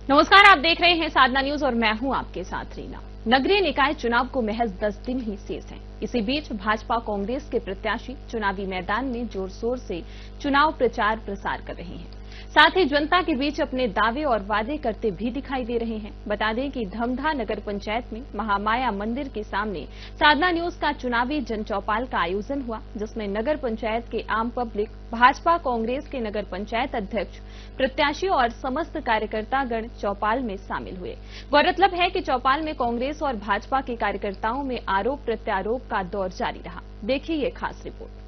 नमस्कार, आप देख रहे हैं साधना न्यूज और मैं हूं आपके साथ रीना। नगरीय निकाय चुनाव को महज 10 दिन ही शेष हैं। इसी बीच भाजपा कांग्रेस के प्रत्याशी चुनावी मैदान में जोर शोर से चुनाव प्रचार प्रसार कर रहे हैं। साथ ही जनता के बीच अपने दावे और वादे करते भी दिखाई दे रहे हैं। बता दें कि धमधा नगर पंचायत में महामाया मंदिर के सामने साधना न्यूज का चुनावी जनचौपाल का आयोजन हुआ, जिसमें नगर पंचायत के आम पब्लिक, भाजपा कांग्रेस के नगर पंचायत अध्यक्ष, प्रत्याशी और समस्त कार्यकर्तागण चौपाल में शामिल हुए। गौरतलब है कि चौपाल में कांग्रेस और भाजपा के कार्यकर्ताओं में आरोप प्रत्यारोप का दौर जारी रहा। देखिए ये खास रिपोर्ट।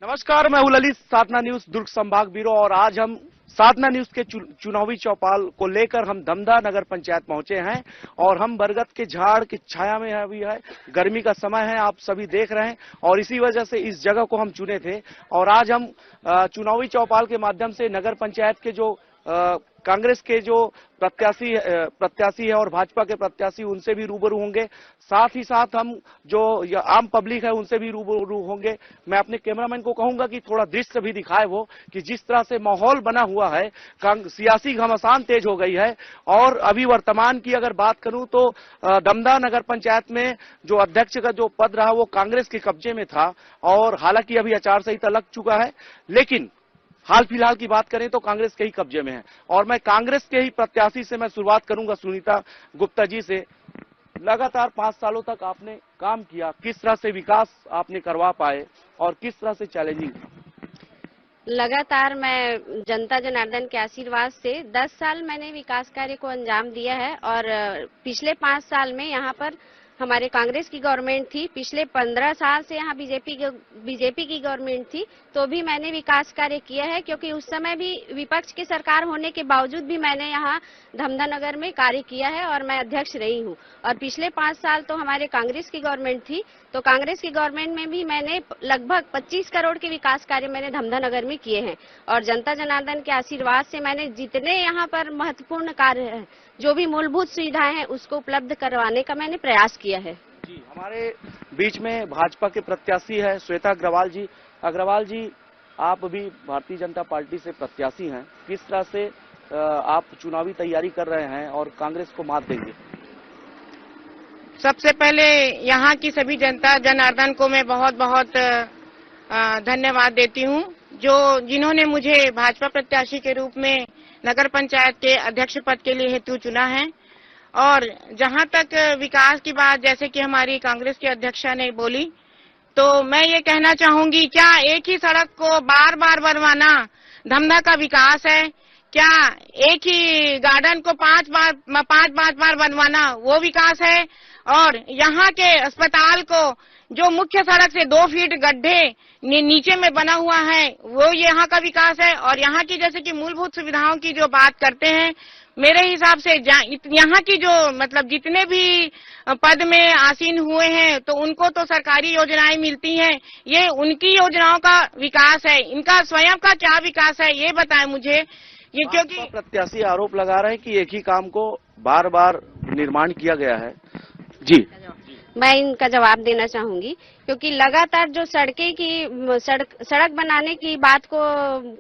नमस्कार, मैं हूं ललित, साधना न्यूज दुर्ग संभाग ब्यूरो और आज हम साधना न्यूज के चुनावी चौपाल को लेकर हम धमधा नगर पंचायत पहुंचे हैं और हम बरगद के झाड़ की छाया में अभी है। गर्मी का समय है, आप सभी देख रहे हैं और इसी वजह से इस जगह को हम चुने थे। और आज हम चुनावी चौपाल के माध्यम से नगर पंचायत के जो कांग्रेस के जो प्रत्याशी है और भाजपा के प्रत्याशी, उनसे भी रूबरू होंगे। साथ ही साथ हम जो आम पब्लिक है उनसे भी रूबरू होंगे। मैं अपने कैमरामैन को कहूंगा कि थोड़ा दृश्य भी दिखाए वो, कि जिस तरह से माहौल बना हुआ है, सियासी घमासान तेज हो गई है। और अभी वर्तमान की अगर बात करूं तो धमधा नगर पंचायत में जो अध्यक्ष का जो पद रहा वो कांग्रेस के कब्जे में था और हालांकि अभी आचार संहिता लग चुका है, लेकिन हाल फिलहाल की बात करें तो कांग्रेस के ही कब्जे में है। और मैं कांग्रेस के ही प्रत्याशी से मैं शुरुआत करूंगा, सुनीता गुप्ता जी से। लगातार 5 सालों तक आपने काम किया, किस तरह से विकास आपने करवा पाए और किस तरह से चैलेंजिंग? लगातार मैं जनता जनार्दन के आशीर्वाद से 10 साल मैंने विकास कार्य को अंजाम दिया है। और पिछले 5 साल में यहाँ पर हमारे कांग्रेस की गवर्नमेंट थी, पिछले 15 साल से यहाँ बीजेपी की गवर्नमेंट थी, तो भी मैंने विकास कार्य किया है, क्योंकि उस समय भी विपक्ष की सरकार होने के बावजूद भी मैंने यहाँ धमधा नगर में कार्य किया है और मैं अध्यक्ष रही हूँ। और पिछले 5 साल तो हमारे कांग्रेस की गवर्नमेंट थी, तो कांग्रेस की गवर्नमेंट में भी मैंने लगभग 25 करोड़ के विकास कार्य मैंने धमधा नगर में किए हैं। और जनता जनार्दन के आशीर्वाद से मैंने जितने यहाँ पर महत्वपूर्ण कार्य है, जो भी मूलभूत सुविधाएं हैं, उसको उपलब्ध करवाने का मैंने प्रयास किया है। जी, हमारे बीच में भाजपा के प्रत्याशी है श्वेता अग्रवाल जी। अग्रवाल जी, आप भी भारतीय जनता पार्टी से प्रत्याशी हैं, किस तरह से आप चुनावी तैयारी कर रहे हैं और कांग्रेस को मात देंगे? सबसे पहले यहाँ की सभी जनता जनार्दन को मैं बहुत बहुत धन्यवाद देती हूँ, जिन्होंने मुझे भाजपा प्रत्याशी के रूप में नगर पंचायत के अध्यक्ष पद के लिए हेतु चुना है। और जहाँ तक विकास की बात, जैसे कि हमारी कांग्रेस की अध्यक्षा ने बोली, तो मैं ये कहना चाहूंगी, क्या एक ही सड़क को बार बार बनवाना धमधा का विकास है? क्या एक ही गार्डन को 5 बार बनवाना वो विकास है? और यहाँ के अस्पताल को जो मुख्य सड़क से 2 फीट गड्ढे नीचे में बना हुआ है, वो यहाँ का विकास है? और यहाँ की जैसे कि मूलभूत सुविधाओं की जो बात करते हैं, मेरे हिसाब से यहाँ की जो मतलब जितने भी पद में आसीन हुए हैं, तो उनको तो सरकारी योजनाएं मिलती हैं, ये उनकी योजनाओं का विकास है। इनका स्वयं का क्या विकास है ये बताएं मुझे। ये क्योंकि प्रत्याशी आरोप लगा रहे हैं कि एक ही काम को बार बार निर्माण किया गया है। जी, मैं इनका जवाब देना चाहूंगी, क्योंकि लगातार जो सड़क बनाने की बात को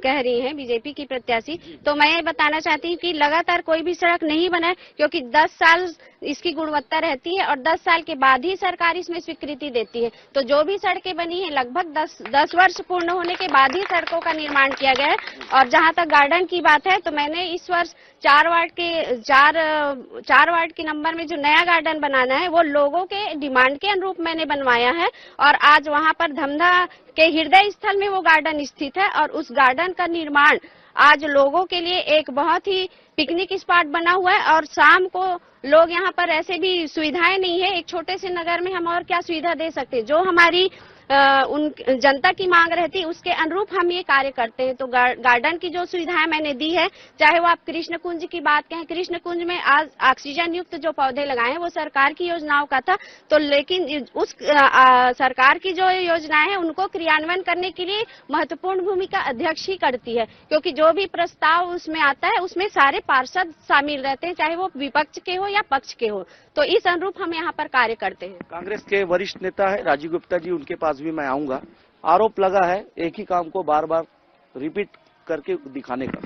कह रही हैं बीजेपी की प्रत्याशी, तो मैं ये बताना चाहती हूँ कि लगातार कोई भी सड़क नहीं बना है, क्योंकि 10 साल इसकी गुणवत्ता रहती है और 10 साल के बाद ही सरकार इसमें स्वीकृति देती है। तो जो भी सड़कें बनी है, लगभग 10 वर्ष पूर्ण होने के बाद ही सड़कों का निर्माण किया गया है। और जहाँ तक गार्डन की बात है, तो मैंने इस वर्ष 4 वार्ड के नंबर में जो नया गार्डन बनाना है, वो लोगों के डिमांड के अनुरूप मैंने बनवाया है। और आज वहां पर धमधा के हृदय स्थल में वो गार्डन स्थित है और उस गार्डन का निर्माण आज लोगों के लिए एक बहुत ही पिकनिक स्पॉट बना हुआ है। और शाम को लोग यहाँ पर, ऐसे भी सुविधाएं नहीं है, एक छोटे से नगर में हम और क्या सुविधा दे सकते, जो हमारी उन जनता की मांग रहती है उसके अनुरूप हम ये कार्य करते हैं। तो गार्डन की जो सुविधाएं मैंने दी है, चाहे वो आप कृष्ण कुंज की बात कहें, कृष्ण कुंज में आज ऑक्सीजन युक्त जो पौधे लगाए हैं वो सरकार की योजनाओं का था, तो लेकिन उस सरकार की जो योजनाएं हैं उनको क्रियान्वयन करने के लिए महत्वपूर्ण भूमिका अध्यक्ष ही करती है, क्योंकि जो भी प्रस्ताव उसमें आता है उसमें सारे पार्षद शामिल रहते हैं, चाहे वो विपक्ष के हो या पक्ष के हो। तो इस अनुरूप हम यहाँ पर कार्य करते हैं। कांग्रेस के वरिष्ठ नेता है राजीव गुप्ता जी, उनके पास भी मैं आऊंगा। आरोप लगा है एक ही काम को बार बार रिपीट करके दिखाने का।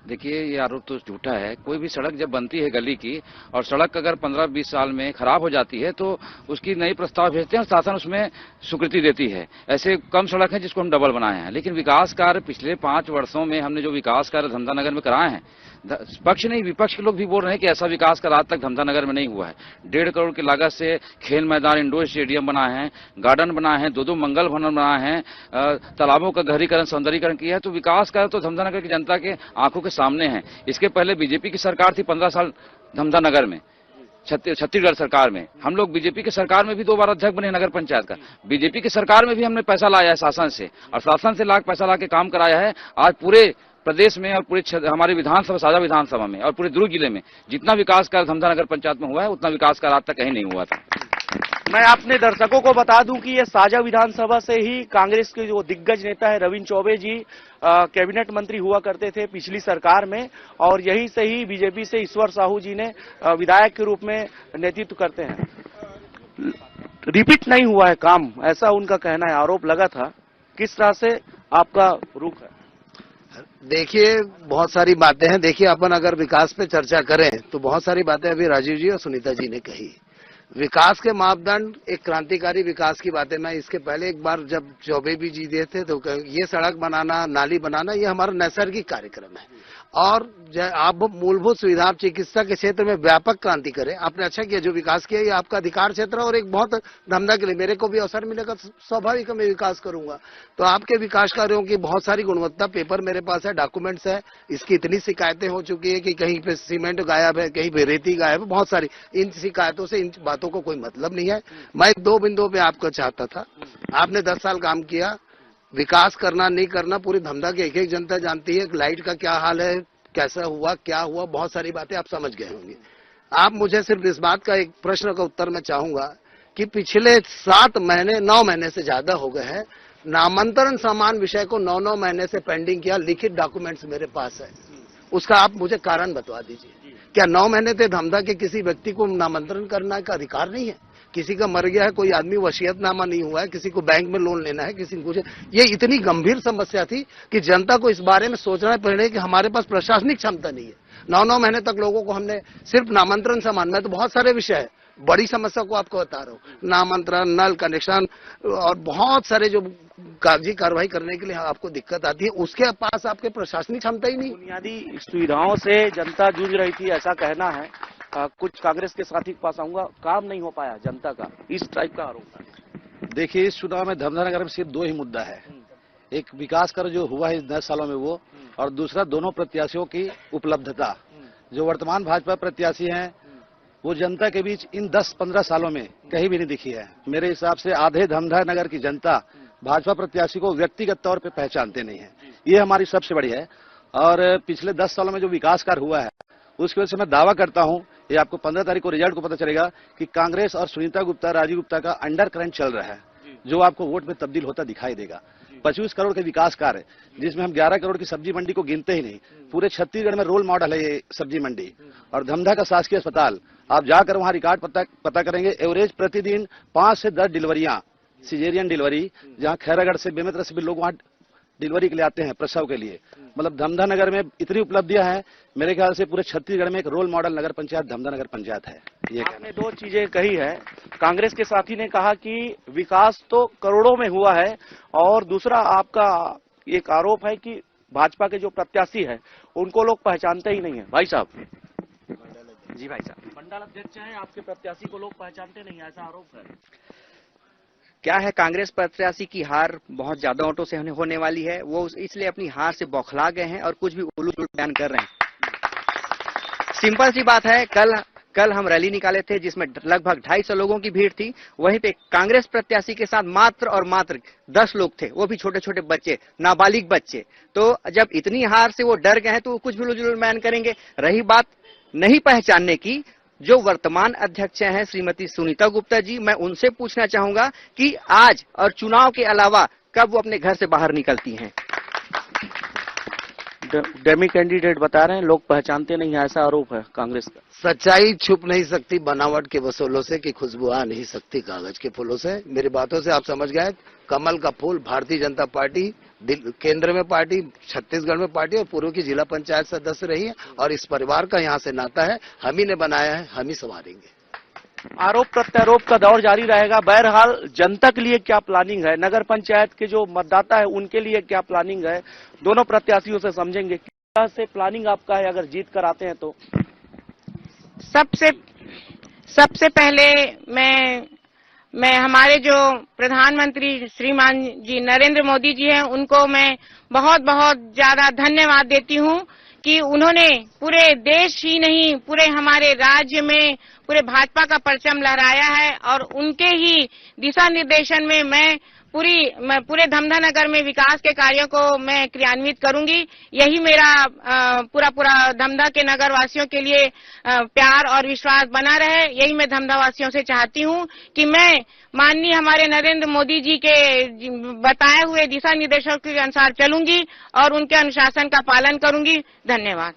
देखिए, ये आरोप तो झूठा है। कोई भी सड़क जब बनती है गली की और सड़क अगर 15-20 साल में खराब हो जाती है तो उसकी नई प्रस्ताव भेजते हैं और शासन उसमें स्वीकृति देती है। ऐसे कम सड़क है जिसको हम डबल बनाए हैं, लेकिन विकास कार्य पिछले 5 वर्षों में हमने जो विकास कार्य धमधा नगर में कराए हैं, पक्ष नहीं विपक्ष के लोग भी बोल रहे हैं कि ऐसा विकास कार्य आज तक धमधा नगर में नहीं हुआ है। 1.5 करोड़ की लागत से खेल मैदान, इंडोर स्टेडियम बनाए हैं, गार्डन बनाए हैं, 2 मंगल भवन बनाए हैं, तालाबों का गहरीकरण, सौंदर्यीकरण किया है। तो विकास कार्य तो धमधा नगर की जनता के आंखों के सामने है। इसके पहले बीजेपी की सरकार थी 15 साल धमधा नगर में, छत्तीसगढ़ सरकार में। हम लोग बीजेपी की सरकार में भी 2 बार अध्यक्ष बने नगर पंचायत का। बीजेपी की सरकार में भी हमने पैसा लाया है शासन से, और शासन से पैसा ला के काम कराया है। आज पूरे प्रदेश में और पूरे हमारे विधानसभा, साझा विधानसभा में और पूरे दुर्ग जिले में जितना विकास कार्य धमधा नगर पंचायत में हुआ है, उतना विकास कार्य आज तक कहीं नहीं हुआ था। मैं अपने दर्शकों को बता दूं कि ये साझा विधानसभा से ही कांग्रेस के जो दिग्गज नेता है रविंद्र चौबे जी कैबिनेट मंत्री हुआ करते थे पिछली सरकार में, और यही से ही बीजेपी से ईश्वर साहू जी ने विधायक के रूप में नेतृत्व करते हैं। रिपीट नहीं हुआ है काम, ऐसा उनका कहना है, आरोप लगा था। किस तरह से आपका रुख है? देखिए, बहुत सारी बातें हैं। देखिए, अपन अगर विकास पे चर्चा करें तो बहुत सारी बातें अभी राजीव जी और सुनीता जी ने कही। विकास के मापदंड, एक क्रांतिकारी विकास की बातें मैं इसके पहले एक बार जब चौबे भी जी दिए थे तो ये सड़क बनाना, नाली बनाना, ये हमारा नैसर्गिक कार्यक्रम है। और आप मूलभूत सुविधा, आप चिकित्सा के क्षेत्र में व्यापक क्रांति करें। आपने अच्छा किया, जो विकास किया ये आपका अधिकार क्षेत्र है और एक बहुत धमधा के लिए मेरे को भी अवसर मिलेगा, स्वाभाविक है मैं विकास करूंगा। तो आपके विकास कार्यों की बहुत सारी गुणवत्ता, पेपर मेरे पास है, डॉक्यूमेंट्स है। इसकी इतनी शिकायतें हो चुकी है कि कहीं पे सीमेंट गायब है, कहीं पे रेती गायब है, बहुत सारी। इन शिकायतों से, इन बातों को कोई मतलब नहीं है। मैं 2 बिंदुओं पे आपको चाहता था। आपने 10 साल काम किया, विकास करना नहीं करना पूरी धमधा की एक जनता जानती है। लाइट का क्या हाल है, कैसा हुआ, क्या हुआ, बहुत सारी बातें आप समझ गए होंगे। आप मुझे सिर्फ इस बात का एक प्रश्न का उत्तर मैं चाहूंगा कि पिछले 7 महीने, 9 महीने से ज्यादा हो गए हैं, नामांतरण समान विषय को 9 महीने से पेंडिंग किया। लिखित डॉक्यूमेंट्स मेरे पास है, उसका आप मुझे कारण बतवा दीजिए। क्या 9 महीने से धमधा के किसी व्यक्ति को नामांतरण करने का अधिकार नहीं है? किसी का मर गया है, कोई आदमी वसीयतनामा नहीं हुआ है, किसी को बैंक में लोन लेना है, किसी को कुछ। ये इतनी गंभीर समस्या थी कि जनता को इस बारे में सोचना पड़े कि हमारे पास प्रशासनिक क्षमता नहीं है। 9 महीने तक लोगों को हमने सिर्फ नामांतरण समान, मैं तो बहुत सारे विषय है, बड़ी समस्या को आपको बता रहा हूँ, नामांतरण, नल कनेक्शन और बहुत सारे जो कागजी कार्रवाई करने के लिए आपको दिक्कत आती है, उसके पास आपके प्रशासनिक क्षमता ही नहीं। बुनियादी सुविधाओं से जनता जूझ रही थी, ऐसा कहना है। कुछ कांग्रेस के साथी के पास आऊंगा, काम नहीं हो पाया जनता का, इस टाइप का आरोप है। देखिए, इस चुनाव में धमधा नगर में सिर्फ 2 ही मुद्दा है। एक विकास कार्य जो हुआ है इस 10 सालों में वो, और दूसरा दोनों प्रत्याशियों की उपलब्धता। जो वर्तमान भाजपा प्रत्याशी हैं वो जनता के बीच इन 10-15 सालों में कहीं भी नहीं दिखी है। मेरे हिसाब से आधे धमधा नगर की जनता भाजपा प्रत्याशी को व्यक्तिगत तौर पे पहचानते नहीं है। ये हमारी सबसे बड़ी है। और पिछले 10 सालों में जो विकास कार्य हुआ है उसकी वजह से मैं दावा करता हूं, ये आपको 15 तारीख को रिजल्ट को पता चलेगा कि कांग्रेस और सुनीता गुप्ता, राजीव गुप्ता का अंडर करंट चल रहा है, जो आपको वोट में तब्दील होता दिखाई देगा। 25 करोड़ के विकास कार्य, जिसमें हम 11 करोड़ की सब्जी मंडी को गिनते ही नहीं। पूरे छत्तीसगढ़ में रोल मॉडल है ये सब्जी मंडी। और धमधा का शासकीय अस्पताल, आप जाकर वहां रिकॉर्ड पता करेंगे, एवरेज प्रतिदिन 5 से 10 डिलीवरियां, सिजेरियन डिलीवरी, जहां खैरागढ़ से, बेमेतरा से भी लोग वहां डिलीवरी के लिए आते हैं, प्रसव के लिए। मतलब धमधा नगर में इतनी उपलब्धियां हैं, मेरे ख्याल से पूरे छत्तीसगढ़ में एक रोल मॉडल नगर पंचायत धमधा नगर पंचायत है। ये आपने 2 चीजें कही है। कांग्रेस के साथी ने कहा कि विकास तो करोड़ों में हुआ है, और दूसरा आपका एक आरोप है कि भाजपा के जो प्रत्याशी है उनको लोग पहचानते ही नहीं है। भाई साहब। जी भाई साहब, मंडल अध्यक्ष हैं, आपके प्रत्याशी को लोग पहचानते नहीं, ऐसा आरोप है। क्या है, कांग्रेस प्रत्याशी की हार बहुत ज्यादा वोटों से होने वाली है। वो इसलिए अपनी हार से बौखला गए हैं और कुछ भी उलूट बयान कर रहे हैं। सिंपल सी बात है, कल हम रैली निकाले थे जिसमें लगभग 250 लोगों की भीड़ थी। वहीं पे कांग्रेस प्रत्याशी के साथ मात्र 10 लोग थे, वो भी छोटे छोटे बच्चे, नाबालिग बच्चे। तो जब इतनी हार से वो डर गए हैं तो कुछ भी उलूट बयान करेंगे। रही बात नहीं पहचानने की, जो वर्तमान अध्यक्ष हैं श्रीमती सुनीता गुप्ता जी, मैं उनसे पूछना चाहूंगा कि आज और चुनाव के अलावा कब वो अपने घर से बाहर निकलती हैं। डेमी कैंडिडेट बता रहे हैं, लोग पहचानते नहीं है, ऐसा आरोप है कांग्रेस का। सच्चाई छुप नहीं सकती बनावट के वसूलों से, कि खुशबू आ नहीं सकती कागज के फूलों से। मेरी बातों से आप समझ गए, कमल का फूल भारतीय जनता पार्टी केंद्र में पार्टी, छत्तीसगढ़ में पार्टी और पूर्व की जिला पंचायत सदस्य रही है, और इस परिवार का यहाँ से नाता है, हम ही ने बनाया है, हम ही संवारेंगे। आरोप प्रत्यारोप का दौर जारी रहेगा। बहरहाल जनता के लिए क्या प्लानिंग है, नगर पंचायत के जो मतदाता है उनके लिए क्या प्लानिंग है, दोनों प्रत्याशियों से समझेंगे। किस तरह से प्लानिंग आपका है अगर जीत कर आते हैं तो? सबसे पहले मैं हमारे जो प्रधानमंत्री श्रीमान जी नरेंद्र मोदी जी हैं, उनको मैं बहुत बहुत ज्यादा धन्यवाद देती हूं कि उन्होंने पूरे देश ही नहीं, पूरे हमारे राज्य में पूरे भाजपा का परचम लहराया है, और उनके ही दिशा निर्देशन में मैं पूरे धमधा नगर में विकास के कार्यों को मैं क्रियान्वित करूंगी। यही मेरा पूरा धमधा के नगर वासियों के लिए प्यार और विश्वास बना रहे। यही मैं धमधा वासियों से चाहती हूं कि मैं माननीय हमारे नरेंद्र मोदी जी के बताए हुए दिशा निर्देशों के अनुसार चलूंगी और उनके अनुशासन का पालन करूंगी। धन्यवाद।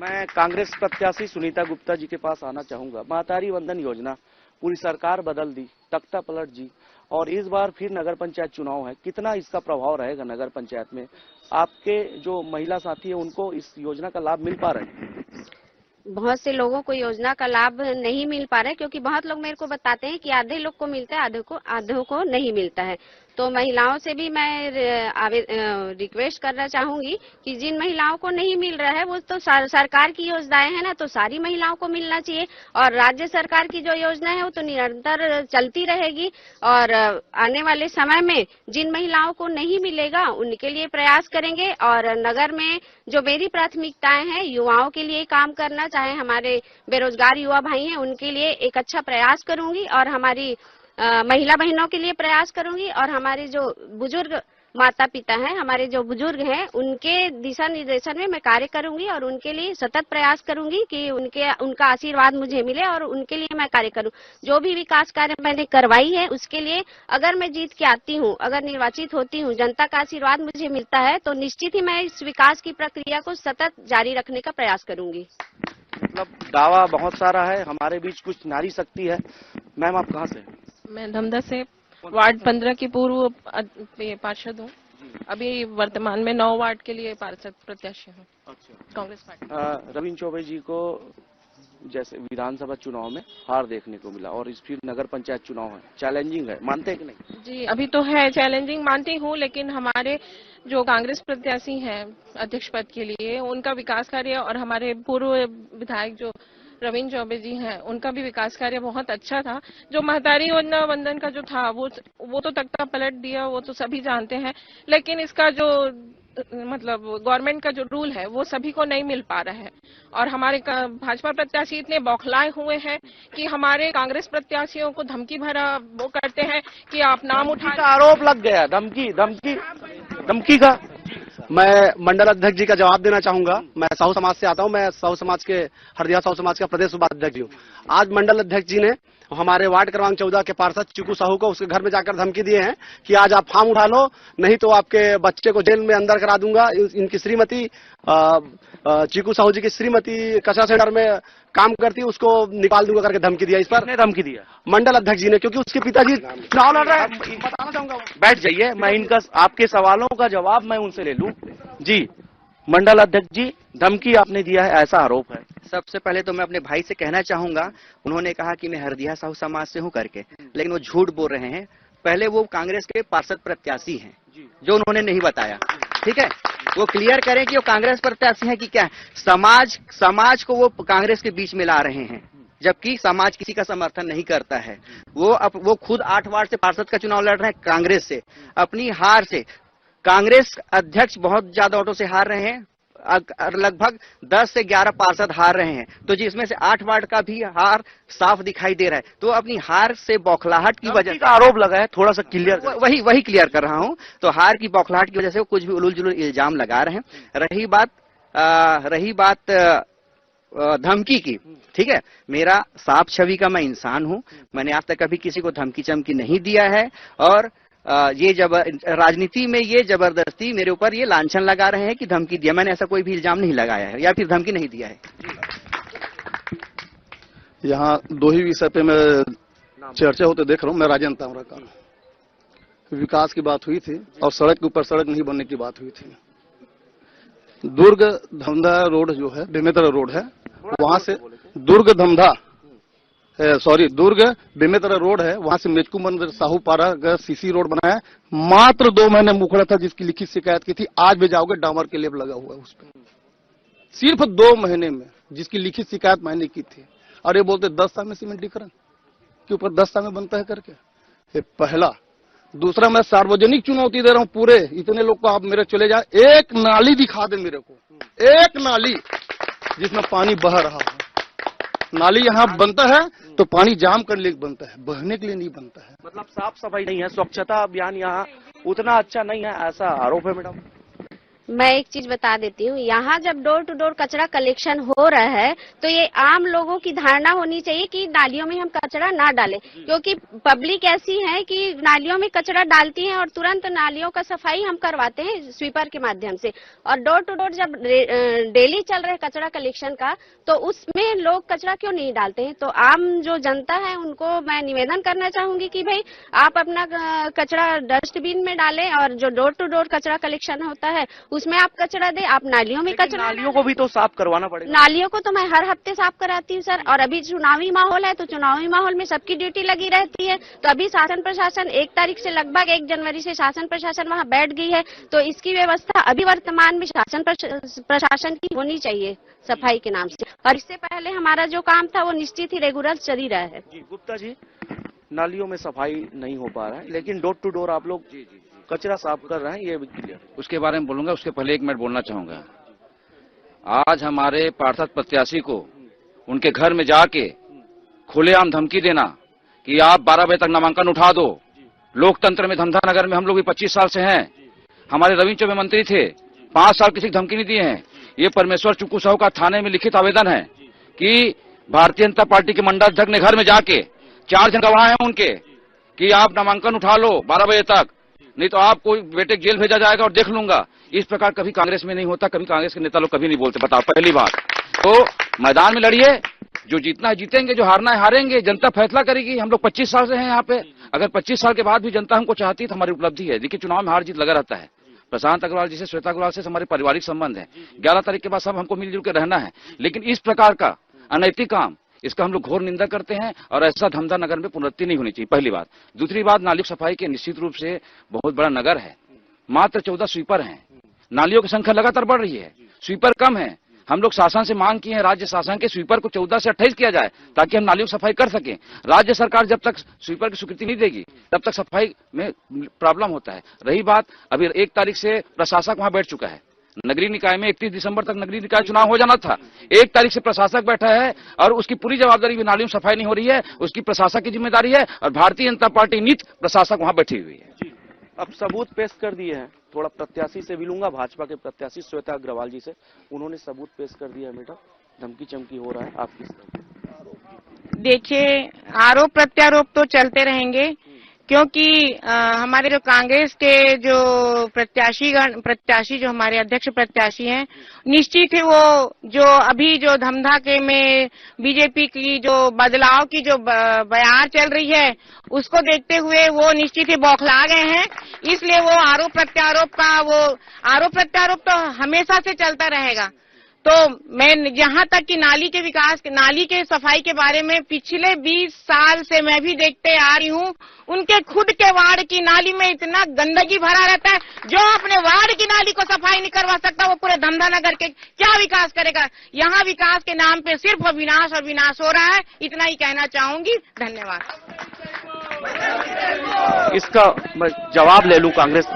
मैं कांग्रेस प्रत्याशी सुनीता गुप्ता जी के पास आना चाहूंगा। महतारी वंदन योजना पूरी सरकार बदल दी, तख्ता पलट जी, और इस बार फिर नगर पंचायत चुनाव है। कितना इसका प्रभाव रहेगा नगर पंचायत में? आपके जो महिला साथी है उनको इस योजना का लाभ मिल पा रहे हैं? बहुत से लोगों को योजना का लाभ नहीं मिल पा रहा है, क्योंकि बहुत लोग मेरे को बताते हैं कि आधे लोग को मिलता है, आधों को नहीं मिलता है। तो महिलाओं से भी मैं रिक्वेस्ट करना चाहूंगी कि जिन महिलाओं को नहीं मिल रहा है, वो तो सरकार की योजनाएं हैं ना, तो सारी महिलाओं को मिलना चाहिए। और राज्य सरकार की जो योजना है वो तो निरंतर चलती रहेगी, और आने वाले समय में जिन महिलाओं को नहीं मिलेगा उनके लिए प्रयास करेंगे। और नगर में जो मेरी प्राथमिकताएं हैं, युवाओं के लिए काम करना, चाहे हमारे बेरोजगार युवा भाई हैं उनके लिए एक अच्छा प्रयास करूंगी, और हमारी महिला बहनों के लिए प्रयास करूंगी, और हमारे जो बुजुर्ग माता पिता हैं, हमारे जो बुजुर्ग हैं, उनके दिशा निर्देशन में मैं कार्य करूंगी, और उनके लिए सतत प्रयास करूंगी कि उनका आशीर्वाद मुझे मिले और उनके लिए मैं कार्य करूं। जो भी विकास कार्य मैंने करवाई है उसके लिए अगर मैं जीत के आती हूं, अगर निर्वाचित होती हूं, जनता का आशीर्वाद मुझे मिलता है, तो निश्चित ही मैं इस विकास की प्रक्रिया को सतत जारी रखने का प्रयास करूंगी। मतलब दावा बहुत सारा है। हमारे बीच कुछ नारी शक्ति है। मैम आप कहाँ से? मैं धमधा से वार्ड 15 की पूर्व पार्षद हूँ। अभी वर्तमान में 9 वार्ड के लिए पार्षद प्रत्याशी हूँ। अच्छा। कांग्रेस पार्टी। रविंद्र चौबे जी को जैसे विधानसभा चुनाव में हार देखने को मिला, और इस फिर नगर पंचायत चुनाव है, चैलेंजिंग है, मानते हैं कि नहीं? जी अभी तो है चैलेंजिंग, मानती हूँ, लेकिन हमारे जो कांग्रेस प्रत्याशी हैं अध्यक्ष पद के लिए, उनका विकास कार्य, और हमारे पूर्व विधायक जो रविंद्र चौबे जी हैं, उनका भी विकास कार्य बहुत अच्छा था। जो महतारी योजना वंदन का जो था वो तो तख्ता पलट दिया, वो तो सभी जानते हैं, लेकिन इसका जो मतलब गवर्नमेंट का जो रूल है वो सभी को नहीं मिल पा रहा है। और हमारे भाजपा प्रत्याशी इतने बौखलाए हुए हैं कि हमारे कांग्रेस प्रत्याशियों को धमकी भरा वो करते हैं कि आप नाम उठा। आरोप लग गया धमकी का। मैं मंडल अध्यक्ष जी का जवाब देना चाहूंगा। मैं साहू समाज से आता हूं, मैं साहू समाज के हरदिया साहू समाज का प्रदेश उपाध्यक्ष हूं। आज मंडल अध्यक्ष जी ने हमारे वार्ड क्रमांक 14 के पार्षद चिकू साहू को उसके घर में जाकर धमकी दिए हैं कि आज आप फॉर्म उठा लो, नहीं तो आपके बच्चे को जेल में अंदर करा दूंगा। इनकी श्रीमती चिकू साहू जी की श्रीमती कचरा सेंटर में काम करती, उसको निकाल दूंगा करके धमकी दिया। इस पर धमकी दिया मंडल अध्यक्ष जी ने, क्योंकि उसके पिताजी चुनाव लड़ रहे हैं। बताना चाहूंगा। बैठ जाइए, मैं इनका आपके सवालों का जवाब मैं उनसे ले लूं। जी मंडल अध्यक्ष जी, धमकी आपने दिया है, ऐसा आरोप है। सबसे पहले तो मैं अपने भाई से कहना चाहूंगा, उन्होंने कहा कि मैं हरदिया साहू समाज से हूं करके, लेकिन वो झूठ बोल रहे हैं। पहले वो कांग्रेस के पार्षद प्रत्याशी हैं, जो उन्होंने नहीं बताया। ठीक है, वो क्लियर करें कि वो कांग्रेस प्रत्याशी हैं कि क्या है। समाज को वो कांग्रेस के बीच में ला रहे हैं, जबकि समाज किसी का समर्थन नहीं करता है। वो खुद 8 वार्ड से पार्षद का चुनाव लड़ रहे हैं कांग्रेस से। अपनी हार से कांग्रेस अध्यक्ष बहुत ज्यादा वोटों से हार रहे हैं, लगभग 10 से 11 पार्षद हार रहे हैं, तो जिसमें से 8 वार्ड का भी हार साफ दिखाई दे रहा है। तो अपनी हार से बौखलाहट की वजह से आरोप लगा है, थोड़ा सा क्लियर वही क्लियर कर रहा हूं। तो हार की बौखलाहट की वजह से वो कुछ भी उलझुल जुलूल इल्जाम लगा रहे हैं। रही बात धमकी की, ठीक है, मेरा साफ छवि का मैं इंसान हूं। मैंने आज तक कभी किसी को धमकी चमकी नहीं दिया है, और ये राजनीति में ये जबरदस्ती मेरे ऊपर ये लांछन लगा रहे हैं कि धमकी दिया। मैंने ऐसा कोई भी इल्जाम नहीं लगाया है या फिर धमकी नहीं दिया है। यहाँ दो ही विषय पे मैं चर्चा होते देख रहा हूँ। मैं राजेंद्र तामरा का। विकास की बात हुई थी और सड़क के ऊपर सड़क नहीं बनने की बात हुई थी। दुर्ग धमधा रोड जो है, बेमेतरा रोड है, वहां से दुर्ग धमधा दुर्ग बेमेतरा रोड है, वहां से मेचकू मंदिर साहूपारा का सीसी रोड बना है। मात्र 2 महीने मुखड़ा था जिसकी लिखित शिकायत की थी। आज भी जाओगे डामर के लेप लगा हुआ है उस पर, सिर्फ 2 महीने में, जिसकी लिखित शिकायत मैंने की थी। और ये बोलते 10 साल में सीमेंटीकरण के ऊपर 10 साल में बनता है करके। ये पहला। दूसरा, मैं सार्वजनिक चुनौती दे रहा हूं पूरे इतने लोग को, आप मेरे चले जाए, एक नाली दिखा दे मेरे को, एक नाली जिसमें पानी बह रहा हो। नाली यहाँ बनता है तो पानी जाम करने के लिए बनता है, बहने के लिए नहीं बनता है। मतलब साफ सफाई नहीं है, स्वच्छता अभियान यहाँ उतना अच्छा नहीं है, ऐसा आरोप है मैडम। मैं एक चीज बता देती हूँ, यहाँ जब डोर टू डोर कचरा कलेक्शन हो रहा है तो ये आम लोगों की धारणा होनी चाहिए कि नालियों में हम कचरा ना डालें, क्योंकि पब्लिक ऐसी है कि नालियों में कचरा डालती है और तुरंत नालियों का सफाई हम करवाते हैं स्वीपर के माध्यम से। और डोर टू डोर जब डेली चल रहा है कचरा कलेक्शन का, तो उसमें लोग कचरा क्यों नहीं डालते हैं। तो आम जो जनता है उनको मैं निवेदन करना चाहूंगी कि भाई आप अपना कचरा डस्टबिन में डालें, और जो डोर टू डोर कचरा कलेक्शन होता है उसमें आप कचरा दे, आप नालियों में कचरा। नालियों को भी तो साफ करवाना पड़ेगा। नालियों को तो मैं हर हफ्ते साफ कराती हूँ सर, और अभी चुनावी माहौल है तो चुनावी माहौल में सबकी ड्यूटी लगी रहती है। तो अभी शासन प्रशासन 1 तारीख से लगभग 1 जनवरी से शासन प्रशासन वहाँ बैठ गई है, तो इसकी व्यवस्था अभी वर्तमान में शासन प्रशासन की होनी चाहिए सफाई के नाम से। और इससे पहले हमारा जो काम था वो निश्चित ही रेगुलर चल ही रहा है। जी गुप्ता जी, नालियों में सफाई नहीं हो पा रहा है, लेकिन डोर टू डोर आप लोग कचरा साफ कर रहे हैं, ये भी क्लियर। उसके बारे में बोलूंगा, उसके पहले 1 मिनट बोलना चाहूंगा। आज हमारे पार्षद प्रत्याशी को उनके घर में जाके खुलेआम धमकी देना कि आप 12 बजे तक नामांकन उठा दो। लोकतंत्र में धमधा नगर में हम लोग भी 25 साल से हैं। हमारे रविंद्र चौबे मंत्री थे, 5 साल किसी धमकी नहीं दिए हैं। ये परमेश्वर चुक्कू साहू का थाने में लिखित आवेदन है कि भारतीय जनता पार्टी के मंडल अध्यक्ष ने घर में जाके 4 जन गवाह हैं उनके कि आप नामांकन उठा लो 12 बजे तक, नहीं तो आपको बेटे जेल भेजा जाएगा और देख लूंगा। इस प्रकार कभी कांग्रेस में नहीं होता, कभी कांग्रेस के नेता लोग कभी नहीं बोलते। बताओ, पहली बात तो मैदान में लड़िए, जो जीतना है जीतेंगे, जो हारना है हारेंगे, जनता फैसला करेगी। हम लोग 25 साल से हैं यहाँ पे। अगर 25 साल के बाद भी जनता हमको चाहती है तो हमारी उपलब्धि है। देखिए, चुनाव में हार जीत लगा रहता है। प्रशांत अग्रवाल जी से, श्वेता अग्रवाल से हमारे पारिवारिक संबंध है। 11 तारीख के बाद सब हमको मिलजुल के रहना है, लेकिन इस प्रकार का अनैतिक काम, इसका हम लोग घोर निंदा करते हैं और ऐसा धमधा नगर में पुनरावृत्ति नहीं होनी चाहिए, पहली बात। दूसरी बात, नाली सफाई के निश्चित रूप से बहुत बड़ा नगर है, मात्र 14 स्वीपर हैं। नालियों की संख्या लगातार बढ़ रही है, स्वीपर कम है। हम लोग शासन से मांग किए हैं, राज्य शासन के स्वीपर को 14 से 28 किया जाए ताकि हम नालियों की सफाई कर सकें। राज्य सरकार जब तक स्वीपर की स्वीकृति नहीं देगी तब तक सफाई में प्रॉब्लम होता है। रही बात, अभी 1 तारीख से प्रशासक वहां बैठ चुका है। नगरीय निकाय में 31 दिसंबर तक नगरीय निकाय चुनाव हो जाना था। 1 तारीख से प्रशासक बैठा है और उसकी पूरी जवाबदारी भी, नालियों में सफाई नहीं हो रही है, उसकी प्रशासक की जिम्मेदारी है और भारतीय जनता पार्टी नीत प्रशासक वहां बैठी हुई है। अब सबूत पेश कर दिए हैं। थोड़ा प्रत्याशी से भी लूंगा, भाजपा के प्रत्याशी श्वेता अग्रवाल जी से। उन्होंने सबूत पेश कर दिया है। बेटा, धमकी चमकी हो रहा है, आप किस तरह? देखिए, आरोप प्रत्यारोप तो चलते रहेंगे, क्योंकि हमारे जो कांग्रेस के जो प्रत्याशी जो हमारे अध्यक्ष प्रत्याशी हैं, निश्चित ही वो जो अभी जो धमधा में बीजेपी की जो बदलाव की जो बयार चल रही है, उसको देखते हुए वो निश्चित ही बौखला गए हैं। इसलिए वो आरोप प्रत्यारोप तो हमेशा से चलता रहेगा। तो मैं जहां तक कि नाली के विकास, नाली के सफाई के बारे में पिछले 20 साल से मैं भी देखते आ रही हूं, उनके खुद के वार्ड की नाली में इतना गंदगी भरा रहता है। जो अपने वार्ड की नाली को सफाई नहीं करवा सकता, वो पूरे धमधा नगर के क्या विकास करेगा। यहाँ विकास के नाम पे सिर्फ विनाश और विनाश हो रहा है। इतना ही कहना चाहूंगी। धन्यवाद। इसका मैं जवाब ले लूं कांग्रेस।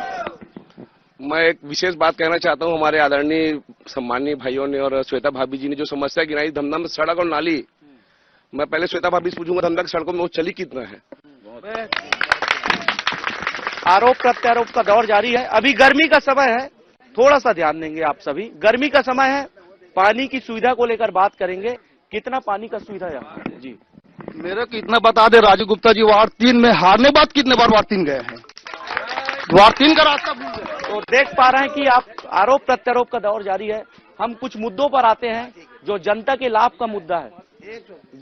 मैं एक विशेष बात कहना चाहता हूं। हमारे आदरणीय सम्मानीय भाइयों ने और श्वेता भाभी जी ने जो समस्या गिनाई, धमधा में सड़क और नाली, मैं पहले श्वेता भाभी से पूछूंगा, धमधा की सड़कों में वो चली कितना है? आरोप प्रत्यारोप का दौर जारी है। अभी गर्मी का समय है, थोड़ा सा ध्यान देंगे आप सभी। गर्मी का समय है, पानी की सुविधा को लेकर बात करेंगे। कितना पानी का सुविधा है जी? मेरे को इतना बता दे राजू गुप्ता जी, वार्ड 3 में हारने बाद कितने बार वार्ड 3 गए हैं? वार्ड 3 का रास्ता भूल गए। तो देख पा रहे हैं कि आप आरोप प्रत्यारोप का दौर जारी है। हम कुछ मुद्दों पर आते हैं जो जनता के लाभ का मुद्दा है।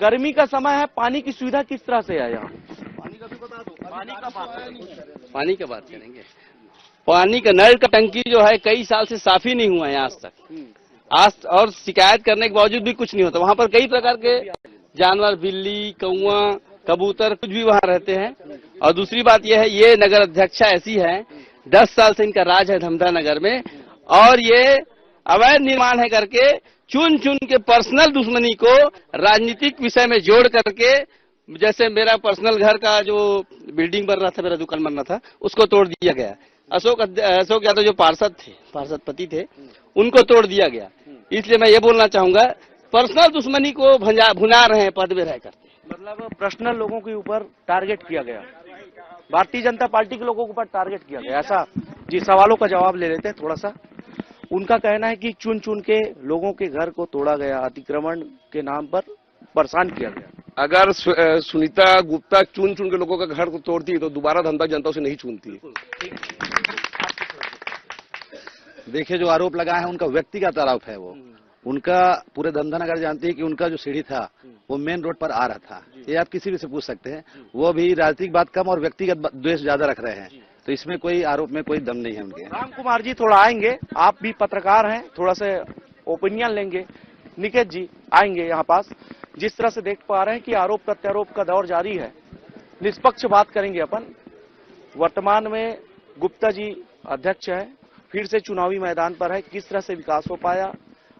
गर्मी का समय है, पानी की सुविधा किस तरह से है यहाँ? पानी का बात करेंगे। पानी का नल का टंकी जो है कई साल से साफ ही नहीं हुआ है आज तक। और शिकायत करने के बावजूद भी कुछ नहीं होता। वहाँ पर कई प्रकार के जानवर, बिल्ली, कौवा, कबूतर कुछ भी वहाँ रहते हैं। और दूसरी बात यह है, ये नगर अध्यक्षा ऐसी है, 10 साल से इनका राज है धमधा नगर में, और ये अवैध निर्माण है करके चुन चुन के पर्सनल दुश्मनी को राजनीतिक विषय में जोड़ करके, जैसे मेरा पर्सनल घर का जो बिल्डिंग बन रहा था, मेरा दुकान बन रहा था, उसको तोड़ दिया गया। अशोक यादव जो पार्षद पति थे, उनको तोड़ दिया गया। इसलिए मैं ये बोलना चाहूंगा, पर्सनल दुश्मनी को भुना रहे हैं पद में रहकर। मतलब पर्सनल लोगों के ऊपर टारगेट किया गया, भारतीय जनता पार्टी के लोगों के ऊपर टारगेट किया गया, ऐसा? जी, सवालों का जवाब ले लेते हैं थोड़ा सा। उनका कहना है कि चुन चुन के लोगों के घर को तोड़ा गया, अतिक्रमण के नाम पर परेशान किया गया। अगर सुनीता गुप्ता चुन चुन के लोगों का घर को तोड़ती है तो दोबारा धमधा जनता उसे नहीं चुनती। देखिए, जो आरोप लगा है उनका व्यक्तिगत आरोप है। वो उनका पूरे धमधा नगर जानती है कि उनका जो सीढ़ी था वो मेन रोड पर आ रहा था। ये आप किसी भी से पूछ सकते हैं। वो भी राजनीतिक बात कम और व्यक्तिगत द्वेष ज्यादा रख रहे हैं, तो इसमें कोई आरोप में कोई दम नहीं है उनके। राम कुमार जी थोड़ा आएंगे, आप भी पत्रकार हैं, थोड़ा सा ओपिनियन लेंगे। निकेत जी आएंगे यहाँ पास। जिस तरह से देख पा रहे हैं कि आरोप प्रत्यारोप का दौर जारी है, निष्पक्ष बात करेंगे अपन। वर्तमान में गुप्ता जी अध्यक्ष है, फिर से चुनावी मैदान पर है, किस तरह से विकास हो पाया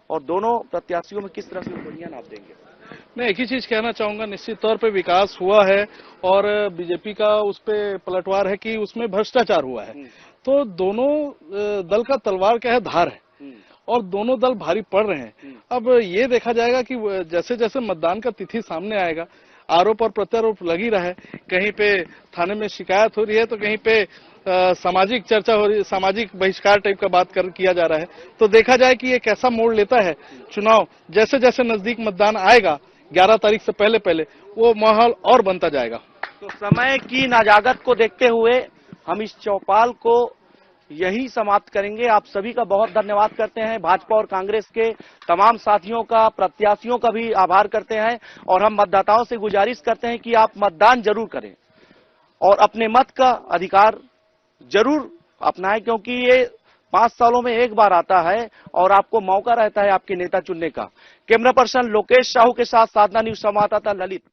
और दोनों प्रत्याशियों में किस तरह से ओपिनियन आप देंगे? मैं एक ही चीज कहना चाहूंगा, निश्चित तौर पे विकास हुआ है और बीजेपी का उस पे पलटवार है कि उसमें भ्रष्टाचार हुआ है। तो दोनों दल का तलवार क्या है, धार है, और दोनों दल भारी पड़ रहे हैं। अब ये देखा जाएगा कि जैसे जैसे मतदान का तिथि सामने आएगा, आरोप और प्रत्यारोप लगी रहा है। कहीं पे थाने में शिकायत हो रही है तो कहीं पे सामाजिक चर्चा हो रही है, सामाजिक बहिष्कार टाइप का बात किया जा रहा है। तो देखा जाए कि ये कैसा मोड़ लेता है चुनाव। जैसे जैसे नजदीक मतदान आएगा 11 तारीख से पहले वो माहौल और बनता जाएगा। तो समय की नाजागत को देखते हुए हम इस चौपाल को यही समाप्त करेंगे। आप सभी का बहुत धन्यवाद करते हैं, भाजपा और कांग्रेस के तमाम साथियों का, प्रत्याशियों का भी आभार करते हैं, और हम मतदाताओं से गुजारिश करते हैं कि आप मतदान जरूर करें और अपने मत का अधिकार जरूर अपनाएं, क्योंकि ये 5 सालों में एक बार आता है और आपको मौका रहता है आपके नेता चुनने का। कैमरा पर्सन लोकेश साहू के साथ साधना न्यूज संवाददाता ललित।